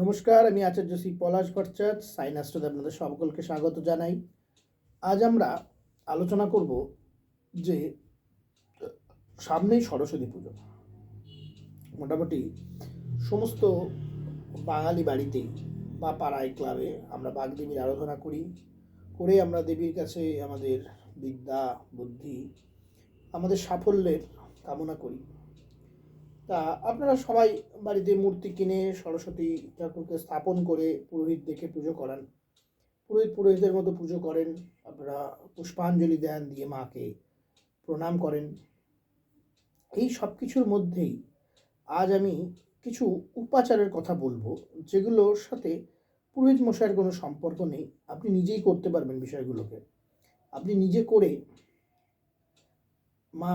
নমস্কার, আমি আচার্য শ্রী পলাশ ভট্টাচার্য সাইনাস্ট্রোতে আপনাদের সকলকে স্বাগত জানাই। আজ আমরা আলোচনা করব যে সামনেই সরস্বতী পুজো। মোটামুটি সমস্ত বাঙালি বাড়িতেই বা পাড়ায় ক্লাবে আমরা বাগদেবীর আরাধনা করে আমরা দেবীর কাছে আমাদের বিদ্যা বুদ্ধি আমাদের সাফল্যের কামনা করি। তা আপনারা সবাই বাড়িতে মূর্তি কিনে সরস্বতী ঠাকুরকে স্থাপন করে পুরোহিত দেখে পুজো করান। পুরোহিতের মতো পুজো করেন, আপনারা পুষ্পাঞ্জলি দেন, দিয়ে মাকে প্রণাম করেন। এই সব কিছুর মধ্যেই আজ আমি কিছু উপাচারের কথা বলবো, যেগুলোর সাথে পুরোহিত মশাইয়ের কোনো সম্পর্ক নেই। আপনি নিজেই করতে পারবেন বিষয়গুলোকে। আপনি নিজে করে মা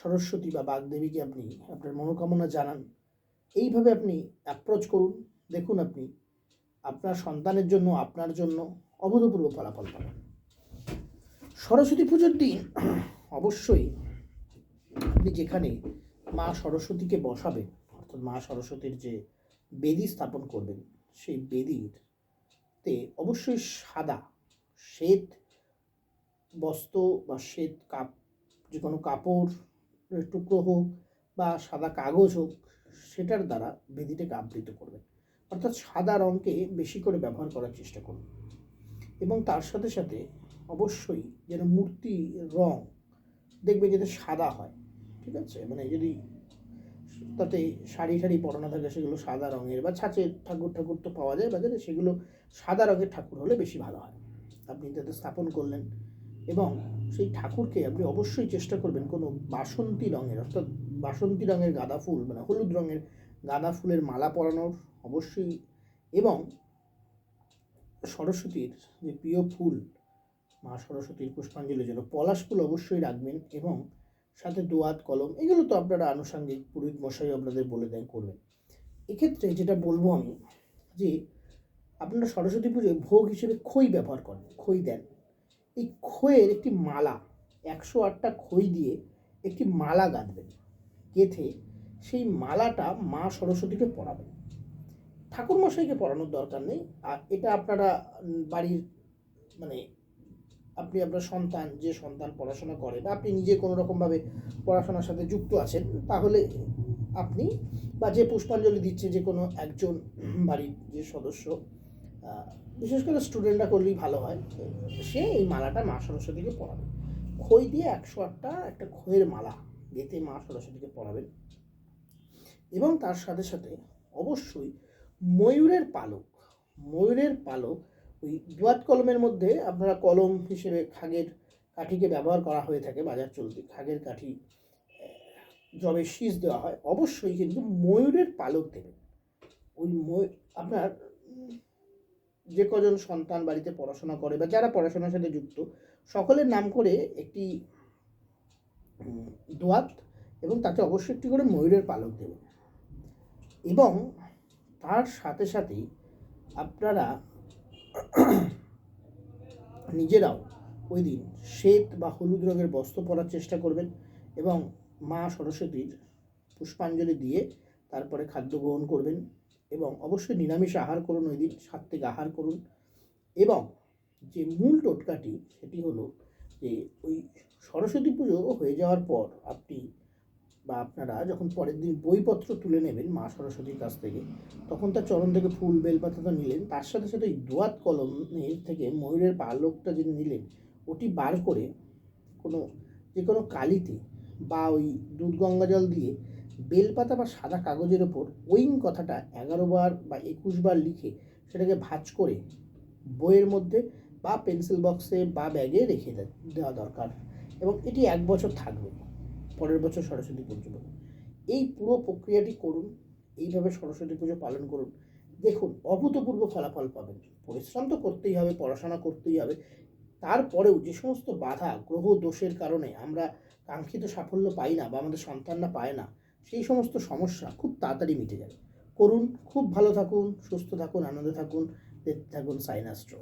সরস্বতী বা বাগদেবীকে আপনি আপনার মনোকামনা জানান। এইভাবে আপনি অ্যাপ্রোচ করুন, দেখুন আপনি আপনার সন্তানের জন্য, আপনার জন্য অভূতপূর্ব ফলাফল পাবেন। সরস্বতী পুজোর দিন অবশ্যই আপনি যেখানে মা সরস্বতীকে বসাবেন, অর্থাৎ মা সরস্বতীর যে বেদি স্থাপন করবেন, সেই বেদিতে অবশ্যই সাদা শ্বেত বস্ত্র বা শ্বেত যে কোনো কাপড় টুকরো হোক বা সাদা কাগজ হোক, সেটার দ্বারা বেদিটাকে আবৃত করবেন। অর্থাৎ সাদা রঙকে বেশি করে ব্যবহার করার চেষ্টা করুন। এবং তার সাথে সাথে অবশ্যই যেন মূর্তি রং দেখবে যাতে সাদা হয়, ঠিক আছে? মানে যদি তাতে শাড়ি পরানো থাকে সেগুলো সাদা রঙের, বা ছাঁচের ঠাকুর তো পাওয়া যায় বাজারে, সেগুলো সাদা রঙের ঠাকুর হলে বেশি ভালো হয়। আপনি তাতে স্থাপন করলেন এবং সেই ঠাকুরকে আপনি অবশ্যই চেষ্টা করবেন কোনো বাসন্তী রঙের, অর্থাৎ বাসন্তী রঙের গাঁদা ফুল, মানে হলুদ রঙের গাঁদা ফুলের মালা পরানোর অবশ্যই। এবং সরস্বতীর যে প্রিয় ফুল মা সরস্বতীর পুষ্পাঞ্জলির জন্য পলাশ ফুল অবশ্যই রাখবেন, এবং সাথে দোয়াত কলম, এগুলো তো আপনারা আনুষঙ্গিক পুরোহিত মশাই আপনাদের বলে দেন করবেন। এক্ষেত্রে যেটা বলবো আমি, যে আপনারা সরস্বতী পুজোয় ভোগ হিসেবে খই ব্যবহার করেন, খই দেন। এই খইয়ের একটি মালা, 108টা খই দিয়ে একটি মালা গাঁথবেন, গেঁথে সেই মালাটা মা সরস্বতীকে পরাবেন। ঠাকুরমশাইকে পড়ানোর দরকার নেই। আর এটা আপনারা বাড়ির, মানে আপনি আপনার সন্তান, যে সন্তান পড়াশোনা করে বা আপনি নিজে কোনো রকমভাবে পড়াশোনার সাথে যুক্ত আছেন, তাহলে আপনি বা যে পুষ্পাঞ্জলি দিচ্ছে যে কোনো একজন বাড়ির যে সদস্য, বিশেষ করে স্টুডেন্টরা করলেই ভালো হয়, সে এই মালাটা মা সরস্বতীকে পড়াবে। খই দিয়ে 108টা একটা খইয়ের মালা গেঁথে মা সরস্বতীকে পড়াবেন। এবং তার সাথে সাথে অবশ্যই ময়ূরের পালক ওই দোয়াত কলমের মধ্যে আপনারা কলম হিসেবে খাগের কাঠিকে ব্যবহার করা হয়ে থাকে বাজার চলতি খাগের কাঠি, জবে শীষ দেওয়া হয়, অবশ্যই কিন্তু ময়ূরের পালক দেবেন। ওই আপনার যে কজন সন্তান বাড়িতে পড়াশোনা করে বা যারা পড়াশোনার সাথে যুক্ত, সকলের নাম করে একটি দোয়াত এবং তাতে অবশ্যই একটি করে ময়ূরের পালক দেবেন। এবং তার সাথে সাথেই আপনারা নিজেরাও ওই দিন শ্বেত বা হলুদ রঙের বস্ত্র পরার চেষ্টা করবেন এবং মা সরস্বতীর পুষ্পাঞ্জলি দিয়ে তারপরে খাদ্য গ্রহণ করবেন। এবং অবশ্যই নিরামিষ আহার করুন, ওই দিন সাত্ত্বিক আহার করুন। এবং যে মূল টোটকাটি সেটি হলো যে ওই সরস্বতী পুজো হয়ে যাওয়ার পর আপনি বা আপনারা যখন পরের দিন বইপত্র তুলে নেবেন মা সরস্বতীর কাছ থেকে, তখন তার চরণ থেকে ফুল বেলপাতা তো নিলেন, তার সাথে সাথে ওই দোয়াত কলমের থেকে ময়ূরের পালকটা যিনি নিলেন, ওটি বার করে যে কোনো কালিতে বা ওই দুধ গঙ্গা জল দিয়ে বেলপাতা বা সাদা কাগজের ওপর ওইং কথাটা 11 বার বা 21 বার লিখে সেটাকে ভাঁজ করে বইয়ের মধ্যে বা পেন্সিল বক্সে বা ব্যাগে রেখে দেওয়া দরকার। এবং এটি 1 বছর থাকবে, পরের বছর সরস্বতী পুজো। এই পুরো প্রক্রিয়াটি করুন, এইভাবে সরস্বতী পুজো পালন করুন, দেখুন অভূতপূর্ব ফলাফল পাবেন। পরিশ্রম তো করতেই হবে, পড়াশোনা করতেই হবে, তারপরেও যে সমস্ত বাধা গ্রহ দোষের কারণে আমরা কাঙ্ক্ষিত সাফল্য পাই না বা আমাদের সন্তানরা পায় না, সেই সমস্ত সমস্যা খুব তাড়াতাড়ি মিটে যাবে। করুন, খুব ভালো থাকুন, সুস্থ থাকুন, আনন্দে থাকুন, দেখতে থাকুন সাইনাস্ট্রো।